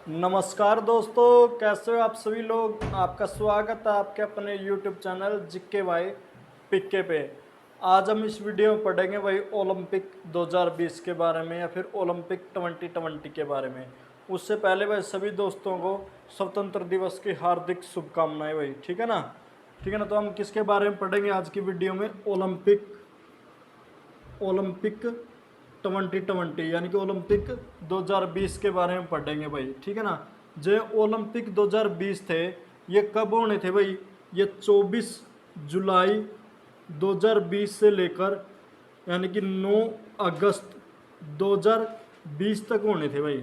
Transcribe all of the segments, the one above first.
नमस्कार दोस्तों, कैसे हो आप सभी लोग। आपका स्वागत है आपके अपने YouTube चैनल जिक्के भाई पिक्के पे। आज हम इस वीडियो में पढ़ेंगे भाई ओलंपिक 2020 के बारे में या फिर ओलंपिक 2020 के बारे में। उससे पहले भाई सभी दोस्तों को स्वतंत्र दिवस की हार्दिक शुभकामनाएं भाई। ठीक है ना। तो हम किसके बारे में पढ़ेंगे आज की वीडियो में? ओलंपिक 2020 यानी कि ओलंपिक 2020 के बारे में पढ़ेंगे भाई। ठीक है ना। जो ओलंपिक 2020 थे ये कब होने थे भाई? ये 24 जुलाई 2020 से लेकर यानी कि 9 अगस्त 2020 तक होने थे भाई।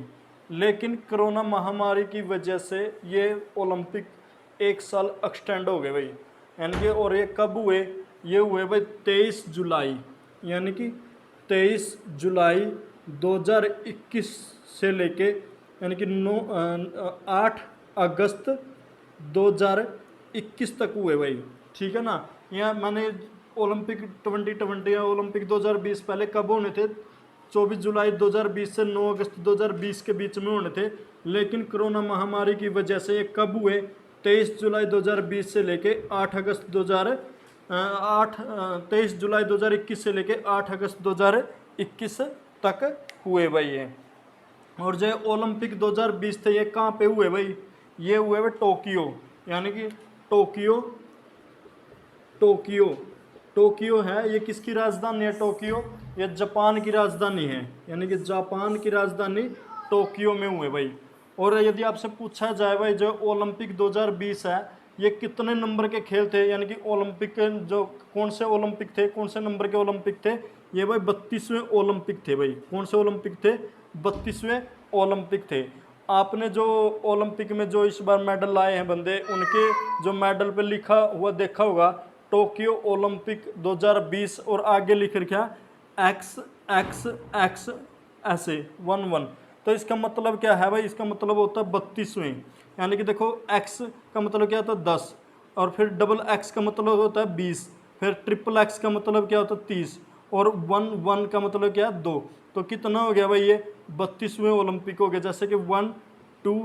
लेकिन कोरोना महामारी की वजह से ये ओलंपिक एक साल एक्सटेंड हो गए भाई। यानी कि और ये कब हुए? ये हुए भाई 23 जुलाई यानी कि 23 जुलाई 2021 से लेके यानी कि 8 अगस्त 2021 तक हुए भाई। ठीक है ना। यहाँ मैंने ओलंपिक 2020 या ओलंपिक 2020 पहले कब होने थे? 24 जुलाई 2020 से 9 अगस्त 2020 के बीच में होने थे। लेकिन कोरोना महामारी की वजह से ये कब हुए? 23 जुलाई 2020 से लेके 8 अगस्त 23 जुलाई 2021 से लेके 8 अगस्त 2021 तक हुए भाई ये। और जो ओलंपिक 2020 थे ये कहाँ पे हुए भाई? ये हुए भाई टोक्यो यानी कि टोक्यो टोक्यो टोक्यो है। ये किसकी राजधानी है? टोक्यो ये जापान की राजधानी है। यानी कि जापान की राजधानी टोक्यो में हुए भाई। और यदि आपसे पूछा जाए भाई जो ओलंपिक 2020 है ये कितने नंबर के खेल थे? यानी कि ओलंपिक जो कौन से ओलंपिक थे, कौन से नंबर के ओलंपिक थे? ये भाई 32वें ओलंपिक थे भाई। कौन से ओलंपिक थे? 32वें ओलंपिक थे। आपने जो ओलंपिक में जो इस बार मेडल लाए हैं बंदे, उनके जो मेडल पे लिखा हुआ देखा होगा टोक्यो ओलंपिक 2020 और आगे लिख रखा एक्स एक्स एक्स ऐसे 11। तो इसका मतलब क्या है भाई? इसका मतलब होता है 32वें। यानी कि देखो एक्स का मतलब क्या होता है 10, और फिर डबल एक्स का मतलब होता है 20, फिर ट्रिपल एक्स का मतलब क्या होता है 30, और 1 का मतलब क्या है 2। तो कितना हो गया भाई? ये 32वें ओलंपिक हो गया। जैसे कि 1 2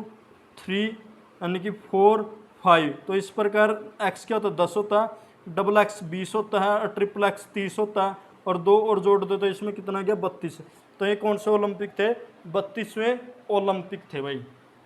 3 यानी कि 4 5। तो इस प्रकार एक्स क्या होता है 10 होता है, डबल एक्स 20 होता है, और ट्रिपल एक्स 30 होता है, और 2 और जोड़ दो तो इसमें कितना गया 32। तो ये कौन से ओलंपिक थे? 32वें ओलंपिक थे भाई।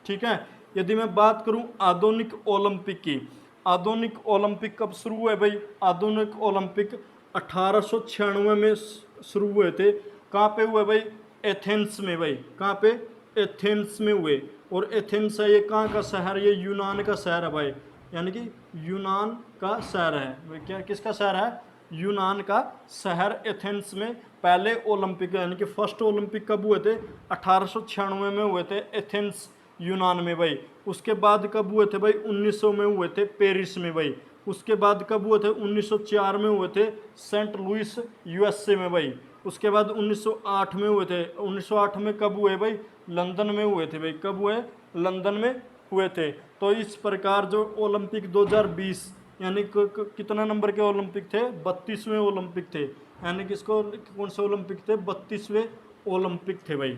ठीक है। यदि मैं बात करूं आधुनिक ओलंपिक की, आधुनिक ओलंपिक कब शुरू हुए भाई? आधुनिक ओलंपिक 1896 में शुरू हुए थे। कहाँ पे हुए भाई? एथेंस में भाई। कहाँ पे? एथेंस में हुए। और एथेंस है ये कहाँ का शहर? ये यूनान का शहर है भाई। यानी कि यूनान का शहर है। क्या किसका शहर है? यूनान का शहर एथेंस में पहले ओलंपिक यानी कि फर्स्ट ओलंपिक कब हुए थे? 1896 में हुए थे एथेंस यूनान में भाई। उसके बाद कब हुए थे भाई? 1900 में हुए थे पेरिस में भाई। उसके बाद कब हुए थे? 1904 में हुए थे सेंट लुइस यूएसए में भाई। उसके बाद 1908 में हुए थे। 1908 में कब हुए भाई? लंदन में हुए थे भाई। कब हुए? लंदन में हुए थे। तो इस प्रकार जो ओलंपिक 2020 यानी कितना नंबर के ओलंपिक थे? 32वें ओलंपिक थे। यानी कि इसको कौन से ओलंपिक थे? 32वें ओलंपिक थे भाई।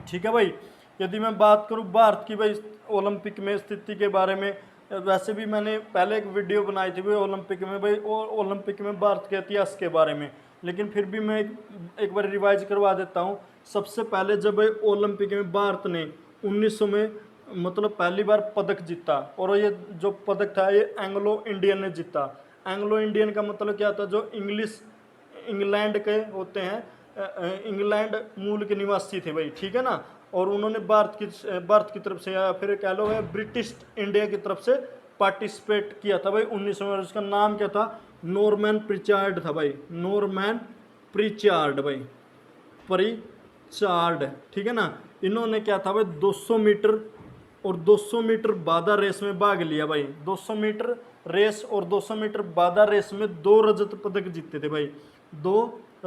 ठीक है भाई। यदि मैं बात करूं भारत की भाई ओलंपिक में स्थिति के बारे में, वैसे भी मैंने पहले एक वीडियो बनाई थी भाई ओलंपिक में भाई, और ओलंपिक में भारत के इतिहास के बारे में। लेकिन फिर भी मैं एक बार रिवाइज करवा देता हूं। सबसे पहले जब भाई ओलंपिक में भारत ने 1900 में मतलब पहली बार पदक जीता, और ये जो पदक था ये एंग्लो इंडियन ने जीता। एंग्लो इंडियन का मतलब क्या था? जो इंग्लैंड के होते हैं, इंग्लैंड मूल के निवासी थे भाई। ठीक है ना। और उन्होंने भारत की तरफ से या फिर कह लो ब्रिटिश इंडिया की तरफ से पार्टिसिपेट किया था भाई 1900 में। उसका नाम क्या था? नॉर्मैन प्रिचार्ड था भाई। नॉर्मैन प्रिचार्ड भाई, प्रिचार्ड। ठीक है ना। इन्होंने क्या था भाई 200 मीटर और 200 मीटर बाधा रेस में भाग लिया भाई। 200 मीटर रेस और 200 मीटर बाधा रेस में 2 रजत पदक जीते थे भाई। 2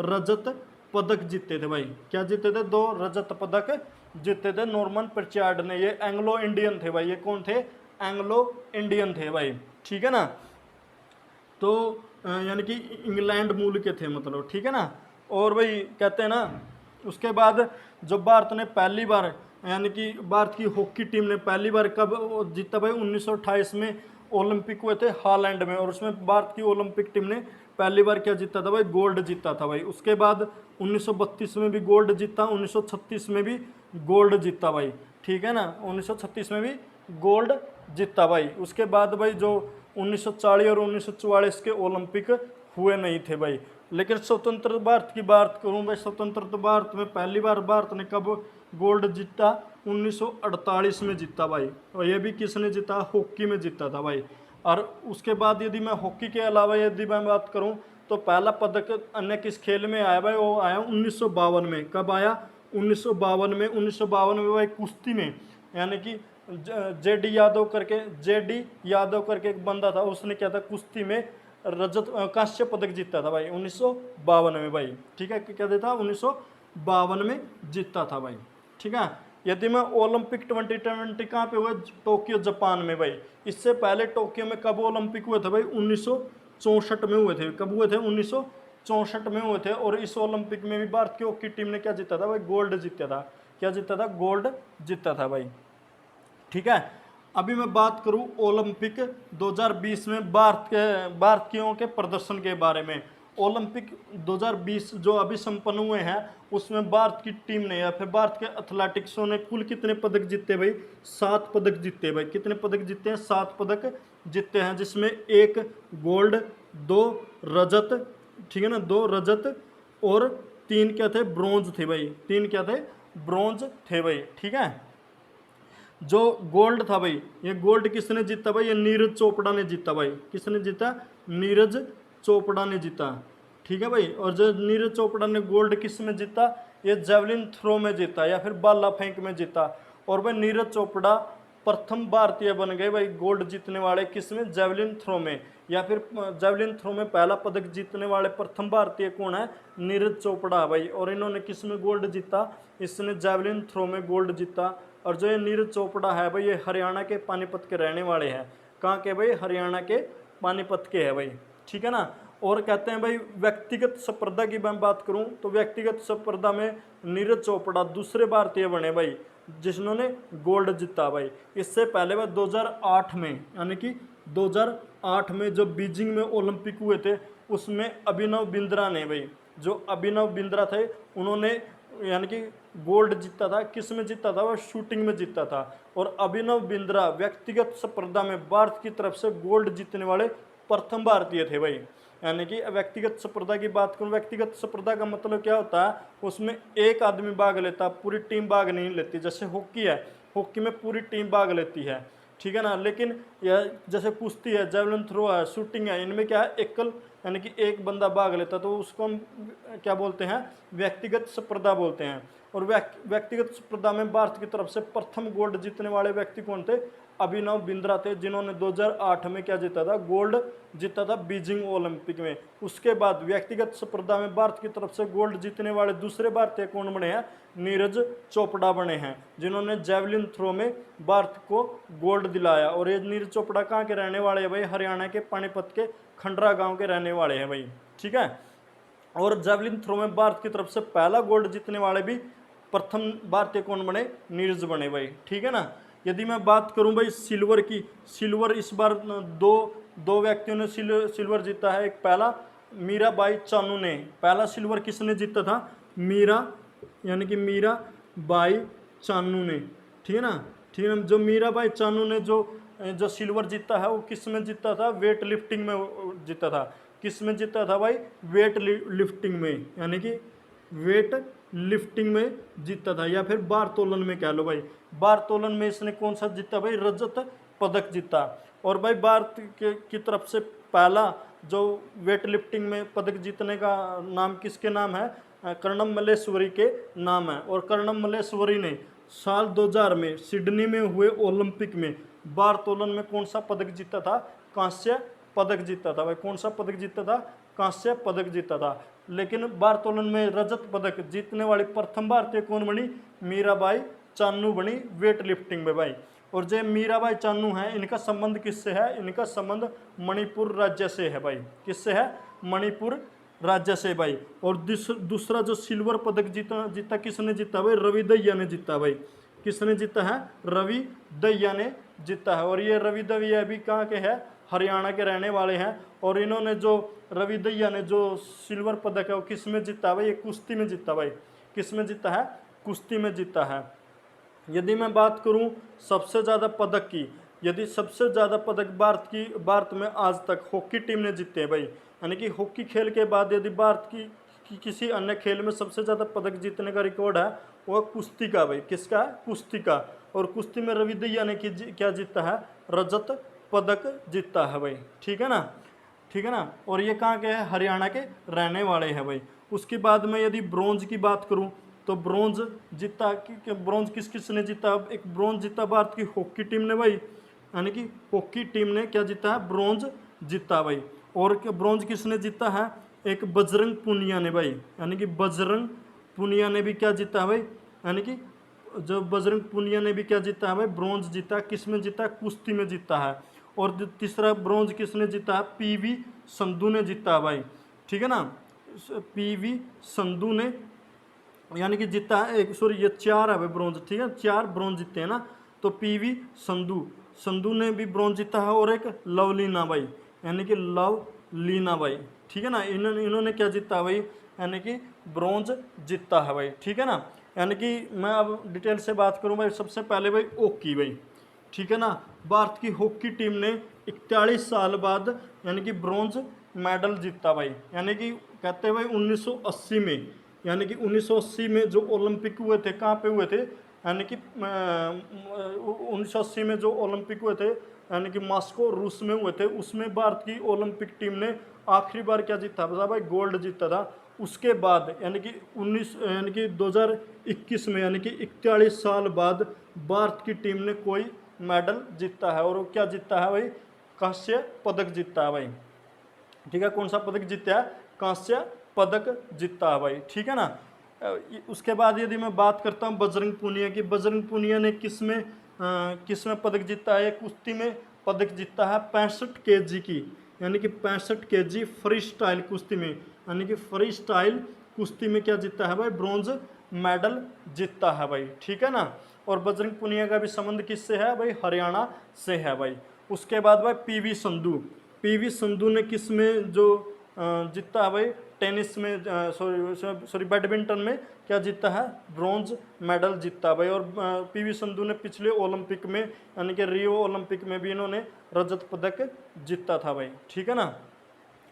रजत पदक जीते थे भाई। क्या जीते थे? 2 रजत पदक जीते थे नॉर्मन प्रिचार्ड ने। ये एंग्लो इंडियन थे भाई। ये कौन थे? एंग्लो इंडियन थे भाई। ठीक है ना। तो यानी कि इंग्लैंड मूल के थे मतलब। ठीक है ना। और भाई कहते हैं ना, उसके बाद जब भारत ने पहली बार यानी कि भारत की हॉकी टीम ने पहली बार कब जीता भाई? 1928 में ओलंपिक हुए थे हॉलैंड में, और उसमें भारत की ओलंपिक टीम ने पहली बार क्या जीता था भाई? गोल्ड जीता था भाई। उसके बाद 1932 में भी गोल्ड जीता, 1936 में भी गोल्ड जीता भाई, ठीक है ना, 1936 में भी गोल्ड जीता भाई। उसके बाद भाई जो 1940 और 1944 के ओलंपिक हुए नहीं थे भाई। लेकिन स्वतंत्र भारत की बात करूं भाई, स्वतंत्र भारत में पहली बार भारत ने कब गोल्ड जीता? 1948 में जीता भाई। और ये भी किसने जीता? हॉकी में जीता था भाई। और उसके बाद यदि मैं हॉकी के अलावा यदि मैं बात करूं तो पहला पदक अन्य किस खेल में आया भाई? वो आया 1952 में। कब आया? 1952 में। 1952 में भाई कुश्ती में, यानी कि जेडी यादव करके एक बंदा था, उसने क्या था? कुश्ती में रजत कांस्य पदक जीता था भाई 1952 में भाई, ठीक है। क्या देता? 1952 में जीता था भाई, ठीक है। यदि मैं ओलंपिक 2020 कहाँ पे हुआ? टोक्यो जापान में भाई। इससे पहले टोक्यो में कब ओलंपिक हुए थे भाई? 1964 में हुए थे। कब हुए थे? 1964 में हुए थे। और इस ओलंपिक में भी भारत की हॉकी टीम ने क्या जीता था भाई? गोल्ड जीता था। क्या जीता था? गोल्ड जीता था भाई, ठीक है। अभी मैं बात करूं ओलंपिक 2020 में भारतीयों के प्रदर्शन के बारे में। ओलंपिक 2020 जो अभी संपन्न हुए हैं उसमें भारत की टीम ने या फिर भारत के एथलेटिक्सों ने कुल कितने पदक जीते भाई? 7 पदक जीते भाई। कितने पदक जीते हैं? 7 पदक जीते हैं, जिसमें 1 गोल्ड, 2 रजत, ठीक है ना, 2 रजत और 3 क्या थे? ब्रोंज थे भाई। 3 क्या थे? ब्रोंज थे भाई, ठीक है। जो गोल्ड था भाई, ये गोल्ड किसने जीता भाई? ये नीरज चोपड़ा ने जीता भाई। किसने जीता? नीरज चोपड़ा ने जीता, ठीक है भाई। और जो नीरज चोपड़ा ने गोल्ड किस में जीता? ये जेवलिन थ्रो में जीता या फिर भाला फेंक में जीता। और भाई नीरज चोपड़ा प्रथम भारतीय बन गए भाई गोल्ड जीतने वाले। किसमें? जेवलिन थ्रो में। या फिर जेवलिन थ्रो में पहला पदक जीतने वाले प्रथम भारतीय कौन है? नीरज चोपड़ा भाई। और इन्होंने किसमें गोल्ड जीता? इसने जेवलिन थ्रो में गोल्ड जीता। और जो ये नीरज चोपड़ा है भाई, ये हरियाणा के पानीपत के रहने वाले हैं। कहाँ के भाई? हरियाणा के पानीपत के है भाई, ठीक है ना। और कहते हैं भाई व्यक्तिगत स्पर्धा की मैं बात करूं तो व्यक्तिगत स्पर्धा में नीरज चोपड़ा दूसरे भारतीय बने भाई जिन्होंने गोल्ड जीता भाई। इससे पहले भाई 2008 में, यानी कि 2008 में जो बीजिंग में ओलंपिक हुए थे उसमें अभिनव बिंद्रा ने भाई, जो अभिनव बिंद्रा थे उन्होंने यानी कि गोल्ड जीता था। किस में जीता था? वह शूटिंग में जीता था। और अभिनव बिंद्रा व्यक्तिगत स्पर्धा में भारत की तरफ से गोल्ड जीतने वाले प्रथम भारतीय थे भाई। यानी कि व्यक्तिगत स्पर्धा की बात करूं, व्यक्तिगत स्पर्धा का मतलब क्या होता है? उसमें एक आदमी भाग लेता, पूरी टीम भाग नहीं लेती। जैसे हॉकी है, हॉकी में पूरी टीम भाग लेती है, ठीक है ना। लेकिन यह जैसे कुश्ती है, जेवलिन थ्रो है, शूटिंग है, इनमें क्या है? एकल यानी कि एक बंदा भाग लेता, तो उसको हम क्या बोलते हैं? व्यक्तिगत स्पर्धा बोलते हैं। और व्यक्तिगत स्पर्धा में भारत की तरफ से प्रथम गोल्ड जीतने वाले व्यक्ति कौन थे? अभिनव बिंद्रा थे, जिन्होंने 2008 में क्या जीता था? गोल्ड जीता था बीजिंग ओलंपिक में। उसके बाद व्यक्तिगत स्पर्धा में भारत की तरफ से गोल्ड जीतने वाले दूसरे भारतीय कौन बने हैं? नीरज चोपड़ा बने हैं, जिन्होंने जेवलिन थ्रो में भारत को गोल्ड दिलाया। और ये नीरज चोपड़ा कहाँ के रहने वाले हैं भाई? हरियाणा के पानीपत के खंडरा गांव के रहने वाले हैं भाई, ठीक है। और जेवलिन थ्रो में भारत की तरफ से पहला गोल्ड जीतने वाले भी प्रथम भारतीय कौन बने? नीरज बने भाई, ठीक है ना। यदि मैं बात करूं भाई सिल्वर की, सिल्वर इस बार दो व्यक्तियों ने सिल्वर जीता है। एक पहला मीराबाई चानू ने, पहला सिल्वर किसने जीता था? यानी कि मीराबाई चानू ने, ठीक है ना, ठीक है। जो मीराबाई चानू ने जो सिल्वर जीता है वो किस में जीता था? वेट लिफ्टिंग में जीता था। किस में जीता था भाई? वेट लिफ्टिंग में, यानी कि वेट लिफ्टिंग में जीता था, या फिर बारतोलन में कह लो भाई। बारतोलन में इसने कौन सा जीता भाई? रजत पदक जीता। और भाई भारत की तरफ से पहला जो वेट लिफ्टिंग में पदक जीतने का नाम किसके नाम है? कर्णम मल्लेश्वरी के नाम है। और कर्णम मल्लेश्वरी ने साल 2000 में सिडनी में हुए ओलंपिक में बारतोलन में कौन सा पदक जीता था? कांस्य पदक जीता था भाई। कौन सा पदक जीता था? कांस्य पदक जीता था। लेकिन बारतोलन में रजत पदक जीतने वाली प्रथम भारतीय कौन बनी? मीराबाई चानू बनी वेट लिफ्टिंग में भाई। और जो मीराबाई चानू है, इनका संबंध किससे है? इनका संबंध मणिपुर राज्य से है भाई। किससे है? मणिपुर राज्य से भाई। और दूसरा जो सिल्वर पदक जीता किसने जीता भाई? रवि दहिया ने जीता भाई। किसने जीता है? रवि दहिया ने जीता है। और ये रवि दहिया भी कहाँ के हैं? हरियाणा के रहने वाले हैं। और इन्होंने जो रवि दहिया ने जो सिल्वर पदक है वो किस में जीता है भाई? ये कुश्ती में जीता भाई। किस में जीता है? कुश्ती में जीता है। यदि मैं बात करूं सबसे ज़्यादा पदक की, यदि सबसे ज़्यादा पदक भारत में आज तक हॉकी टीम ने जीते हैं भाई, यानी कि हॉकी खेल के बाद यदि भारत की किसी अन्य खेल में सबसे ज़्यादा पदक जीतने का रिकॉर्ड है वो कुश्ती का भाई। किसका है? कुश्ती का। और कुश्ती में रवि दहिया ने क्या जीता है? रजत पदक जीता है भाई। ठीक है ना? ठीक है ना? और ये कहाँ के हैं? हरियाणा के रहने वाले हैं भाई। उसके बाद में यदि ब्रॉन्ज की बात करूं तो ब्रॉन्ज जीता ब्रॉन्ज किस किस ने जीता? एक ब्रॉन्ज जीता भारत की हॉकी टीम ने भाई, यानी कि हॉकी टीम ने क्या जीता है? ब्रॉन्ज जीता भाई। और ब्रॉन्ज किसने जीता है? एक बजरंग पुनिया ने भाई, यानी कि बजरंग पुनिया ने भी क्या जीता है भाई? यानी कि जो बजरंग पुनिया ने भी क्या जीता है भाई? ब्रॉन्ज जीता। किस में जीता? कुश्ती में जीता है। और तीसरा ब्रॉन्ज किसने जीता है? पीवी संधू ने जीता है भाई। ठीक है ना? पीवी संधू ने यानी कि जीता है एक, सॉरी ये 4 है भाई ब्रॉन्ज। ठीक है, 4 ब्रॉन्ज जीते हैं ना। तो पीवी संधू ने भी ब्रॉन्ज जीता है। और एक लवलीना भाई, यानी कि लवलीना भाई। ठीक है ना? इन्होंने क्या जीता है भाई? यानी कि ब्रॉन्ज जीता है भाई। ठीक है ना? यानी कि मैं अब डिटेल से बात करूं भाई। सबसे पहले भाई हॉकी भाई। ठीक है ना? भारत की हॉकी टीम ने 41 साल बाद यानी कि ब्रॉन्ज मेडल जीता भाई। यानी कि कहते हैं भाई 1980 में, यानी कि 1980 में जो ओलंपिक हुए थे, कहाँ पे हुए थे? यानी कि 1980 में जो ओलंपिक हुए थे यानी कि मॉस्को रूस में हुए थे, उसमें भारत की ओलंपिक टीम ने आखिरी बार क्या जीता था भाई? गोल्ड जीता था। उसके बाद यानी कि 2021 में, यानी कि 41 साल बाद भारत की टीम ने कोई मेडल जीता है। और वो क्या जीता है भाई? कांस्य पदक जीता है भाई। ठीक है, कौन सा पदक जीता है? कांस्य पदक जीता है भाई। ठीक है ना? उसके बाद यदि मैं बात करता हूँ बजरंग पुनिया की, बजरंग पुनिया ने किसमें पदक जीता है? कुश्ती में पदक जीता है 65 केजी की, यानी कि 65 केजी फ्री स्टाइल कुश्ती में, यानी कि फ्री स्टाइल कुश्ती में क्या जीता है भाई? ब्रॉन्ज मेडल जीता है भाई। ठीक है ना? और बजरंग पुनिया का भी संबंध किससे है भाई? हरियाणा से है भाई। उसके बाद भाई पीवी संधू ने किस में जो जीता है भाई? टेनिस में, सॉरी बैडमिंटन में क्या जीता है? ब्रॉन्ज मेडल जीता भाई। और पीवी संधू ने पिछले ओलंपिक में, यानी कि रियो ओलंपिक में भी इन्होंने रजत पदक जीता था भाई। ठीक है ना?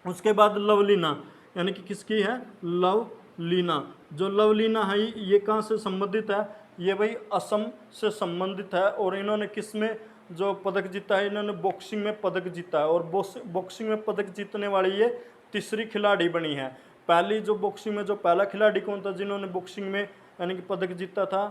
उसके बाद लवलीना, यानी कि किसकी है? लवलीना। जो लवलीना है ये कहाँ से संबंधित है? ये भाई असम से संबंधित है। और इन्होंने किस में जो पदक जीता है? इन्होंने बॉक्सिंग में पदक जीता है। और बॉक्सिंग में पदक जीतने वाली ये तीसरी खिलाड़ी बनी है। पहली जो बॉक्सिंग में जो पहला खिलाड़ी कौन था जिन्होंने बॉक्सिंग में यानी कि पदक जीता था?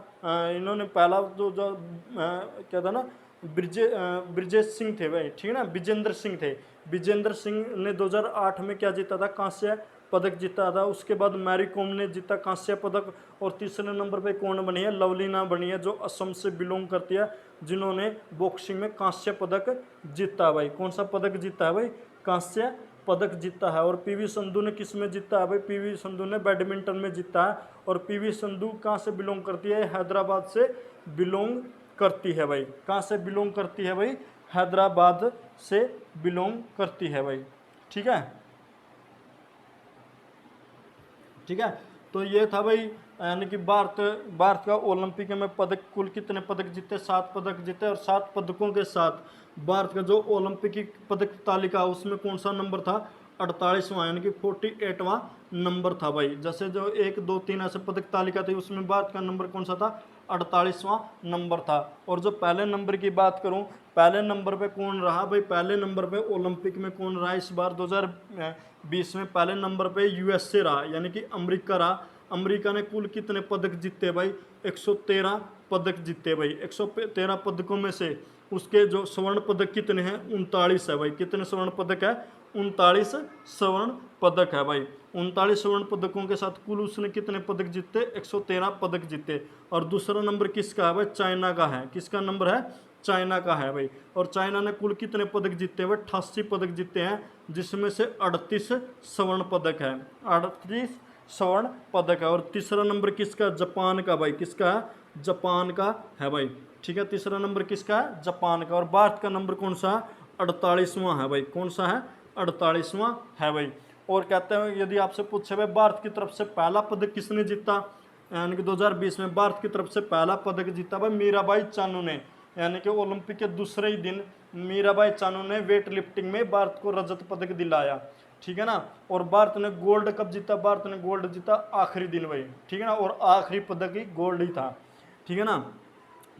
इन्होंने पहला जो क्या था ना, ब्रिजेश सिंह थे भाई। ठीक है ना? विजेंद्र सिंह थे। विजेंद्र सिंह ने 2008 में क्या जीता था? कांस्य पदक जीता था। उसके बाद मैरी कॉम ने जीता कांस्य पदक। और तीसरे नंबर पे कौन बनी है? लवलीना बनी है, जो असम से बिलोंग करती है, जिन्होंने बॉक्सिंग में कांस्य पदक जीता भाई। कौन सा पदक जीता है भाई? कांस्य पदक जीता है। और पीवी संधू ने किस में जीता है भाई? पीवी संधू ने बैडमिंटन में जीता है। और पीवी संधू कहाँ से बिलोंग करती है? हैदराबाद से बिलोंग करती है भाई। कहाँ से बिलोंग करती है भाई? हैदराबाद से बिलोंग करती है भाई। ठीक है? ठीक है, तो ये था भाई, यानी कि भारत का ओलंपिक में पदक, कुल कितने पदक जीते? 7 पदक जीते। और 7 पदकों के साथ भारत का जो ओलंपिक की पदक तालिका उसमें कौन सा नंबर था? 48वां, यानी कि 48वां नंबर था भाई। जैसे जो 1 2 3 ऐसे पदक तालिका थी उसमें भारत का नंबर कौन सा था? 48वां नंबर था। और जो पहले नंबर की बात करूं, पहले नंबर पे कौन रहा भाई? पहले नंबर पे ओलंपिक में कौन रहा इस बार 2020 में? पहले नंबर पे यूएसए रहा, यानी कि अमेरिका रहा। अमेरिका ने कुल कितने पदक जीते भाई? 113 पदक जीते भाई। 113 पदकों में से उसके जो स्वर्ण पदक कितने हैं? 39 है भाई। कितने स्वर्ण पदक है? 39 स्वर्ण पदक है भाई। 39 स्वर्ण पदकों के साथ कुल उसने कितने पदक जीते? 113 पदक जीते। और दूसरा नंबर किसका है भाई? चाइना का है। किसका नंबर है? चाइना का है भाई। और चाइना ने कुल कितने पदक जीते हैं भाई? 88 पदक जीते हैं, जिसमें से 38 स्वर्ण पदक है। 38 स्वर्ण पदक है। और तीसरा नंबर किसका? जापान का भाई। किसका है? जापान का है भाई। ठीक है, तीसरा नंबर किसका है? जापान का। और भारत का नंबर कौन सा है? 48वां है भाई। कौन सा है? 48वां है भाई। और कहते हैं यदि आपसे पूछे भाई भारत की तरफ से पहला पदक किसने जीता, यानी कि 2020 में भारत की तरफ से पहला पदक जीता भाई मीराबाई चानू ने। यानी कि ओलंपिक के दूसरे ही दिन मीराबाई चानू ने वेट लिफ्टिंग में भारत को रजत पदक दिलाया। ठीक है ना। और भारत ने गोल्ड कब जीता? भारत ने गोल्ड जीता आखिरी दिन भाई। ठीक है ना। और आखिरी पदक ही गोल्ड ही था। ठीक है ना।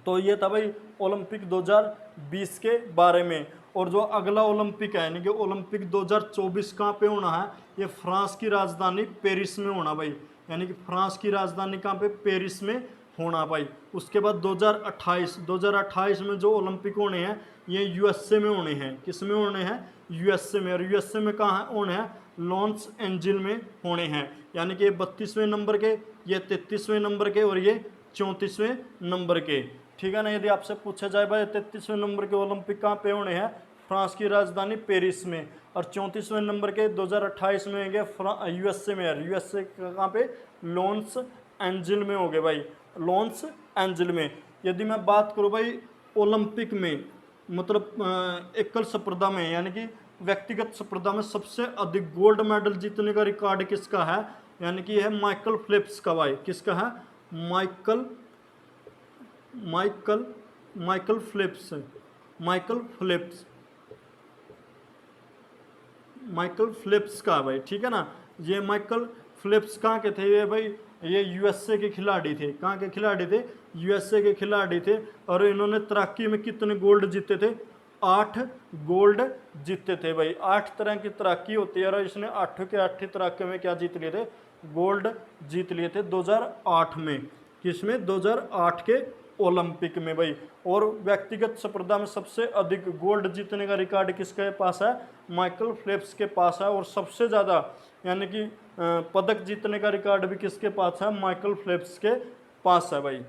तो ये था भाई ओलंपिक 2020 के बारे में। और जो अगला ओलंपिक है यानी कि ओलंपिक 2024 कहाँ पे होना है? ये फ्रांस की राजधानी पेरिस में होना भाई। यानी कि फ्रांस की राजधानी कहाँ पे? पेरिस में होना भाई। उसके बाद 2028 में जो ओलंपिक होने हैं ये यूएसए में होने हैं। किस में होने हैं? यूएसए में। और यूएसए में कहाँ होने हैं? लॉस एंजिल में होने हैं। यानी कि ये 32वें नंबर के, ये 33वें नंबर के और ये 34वें नंबर के। ठीक है ना। यदि आपसे पूछा जाए भाई 33वें नंबर के ओलंपिक कहाँ पे होने हैं? फ्रांस की राजधानी पेरिस में। और 34वें नंबर के 2028 में होंगे यूएसए में। यार यूएसए कहाँ पे? लॉस एंजिल में हो गए भाई। लॉस एंजिल में। यदि मैं बात करूँ भाई ओलंपिक में, मतलब एकल स्पर्धा में यानी कि व्यक्तिगत स्पर्धा में सबसे अधिक गोल्ड मेडल जीतने का रिकॉर्ड किसका है? यानी कि यह माइकल फेल्प्स का भाई। किसका है? Michael Michael Michael Phelps. Michael Phelps Michael Phelps का भाई। ठीक है ना। ये माइकल फेल्प्स कहाँ के थे? ये भाई ये यूएसए के खिलाड़ी थे। कहाँ के खिलाड़ी थे? यूएसए के खिलाड़ी थे। और इन्होंने तैराकी में कितने गोल्ड जीते थे? 8 गोल्ड जीते थे भाई। 8 तरह की तैराकी होती है और इसने 8 के 8 तैराकी में क्या जीत लिए थे? गोल्ड जीत लिए थे 2008 में। किसमें? 2008 के ओलंपिक में भाई। और व्यक्तिगत स्पर्धा में सबसे अधिक गोल्ड जीतने का रिकॉर्ड किसके पास है? माइकल फेल्प्स के पास है। और सबसे ज़्यादा यानी कि पदक जीतने का रिकॉर्ड भी किसके पास है? माइकल फेल्प्स के पास है भाई।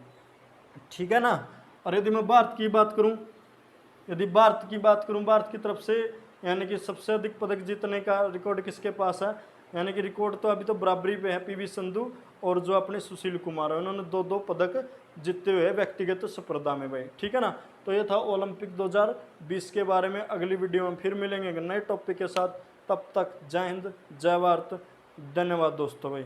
ठीक है ना। और यदि मैं भारत की बात करूं, भारत की तरफ से यानी कि सबसे अधिक पदक जीतने का रिकॉर्ड किसके पास है? यानी कि रिकॉर्ड तो अभी तो बराबरी पे है पीवी संधू और जो अपने सुशील कुमार है। उन्होंने 2-2 पदक जीते हुए व्यक्तिगत स्पर्धा में भाई। ठीक है ना। तो ये था ओलंपिक 2020 के बारे में। अगली वीडियो में फिर मिलेंगे नए टॉपिक के साथ। तब तक जय हिंद, जय भारत, धन्यवाद दोस्तों भाई।